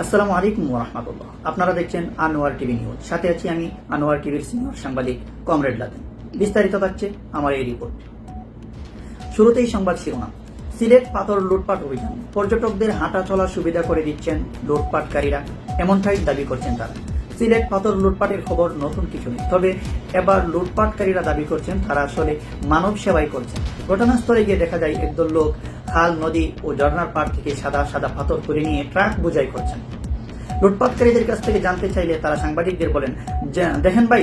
আসসালামু আলাইকুম ওয়া রাহমাতুল্লাহ। আপনারা দেখছেন আনোয়ার টিভি নিউজ। সাথে আছি আমি আনোয়ার টিভির সিনিয়র সাংবাদিক কমরেড লাদেন। বিস্তারিত থাকছে আমার এই রিপোর্ট। শুরুতেই সংবাদ শিরোনাম। সিলেট পাথর লুটপাট অভিযান। পর্যটকদের হাঁটা চলার সুবিধা করে দিচ্ছেন লুটপাটকারীরা, এমনটাই দাবি করছেন তারা। সিলেট পাথর লুটপাটের খবর নতুন কিছু নেই, তবে এবার লুটপাটকারীরা দাবি করছেন তারা আসলে মানব সেবাই করছেন। ঘটনাস্থলে গিয়ে দেখা যায় একদল লোক খাল, নদী ও ঝর্ণার পাড় থেকে সাদা সাদা পাথর করে নিয়ে ট্রাক বোঝাই করছেন। লুটপাটকারীদের কাছ থেকে জানতে চাইলে তারা সাংবাদিকদের বলেন, দেখেন ভাই,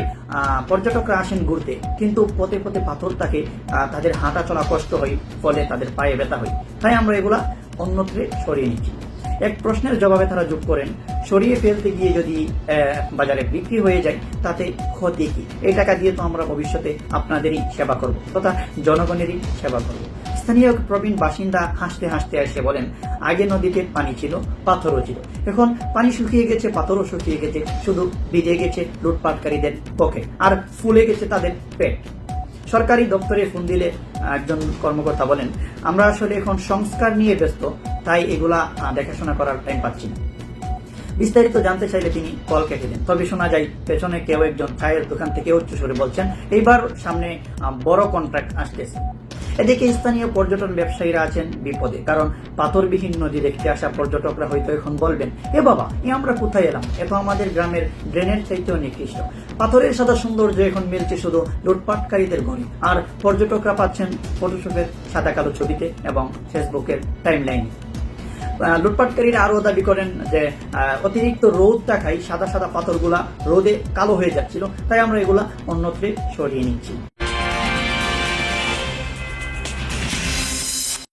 পর্যটকরা আসেন ঘুরতে, কিন্তু পথে পথে পাথর থাকে, তাদের হাঁটা চলা কষ্ট হয়, ফলে তাদের পায়ে ব্যথা হয়, তাই আমরা এগুলা অন্যত্রে সরিয়ে নিচ্ছি। এক প্রশ্নের জবাবে তারা যোগ করেন, সরিয়ে ফেলতে গিয়ে যদি বাজারে বিক্রি হয়ে যায় তাতে ক্ষতি কি? এই টাকা দিয়ে তো আমরা ভবিষ্যতে আপনাদেরই সেবা করব তথা জনগণেরই সেবা করব। স্থানীয় প্রবীণ বাসিন্দা হাসতে হাসতে এসে বলেন, আগে নদীতে পানি ছিল, পাথরও ছিল, এখন পানি শুকিয়ে গেছে, পাথরও শুকিয়ে গেছে, শুধু ভিজে গেছে লুটপাটকারীদের পকেট আর ফুলে গেছে তাদের পেট। সরকারি দপ্তরে ফোন দিলে একজন কর্মকর্তা বলেন, আমরা আসলে এখন সংস্কার নিয়ে ব্যস্ত, তাই এগুলা দেখাশোনা করার টাইম পাচ্ছি না। বিস্তারিত জানতে চাইলে তিনি কল কেটে দেন। তবে শোনা যায় পেছনে কেউ একজন চায়ের দোকান থেকে উচ্চস্বরে বলছেন, এইবার সামনে বড় কন্ট্রাক্ট আসতেছে। এদিকে স্থানীয় পর্যটন ব্যবসায়ীরা আছেন বিপদে, কারণ পাথরবিহীন নদী দেখতে আসা পর্যটকরা হয়তো এখন বলবেন, এ বাবা, এ আমরা কোথায় এলাম? এ তো আমাদের গ্রামের ড্রেনের চাইতেও নিকৃষ্ট। পাথরের সাদা সৌন্দর্য এখন মিলছে শুধু লুটপাটকারীদের ঘরে, আর পর্যটকরা পাচ্ছেন ফটোশপের সাদা কালো ছবিতে এবং ফেসবুকের টাইমলাইনে। লুটপাটকারীরা আরও দাবি করেন যে অতিরিক্ত রোদ দেখায় সাদা সাদা পাথরগুলা রোদে কালো হয়ে যাচ্ছিল, তাই আমরা এগুলা অন্যত্রে সরিয়ে নিচ্ছি।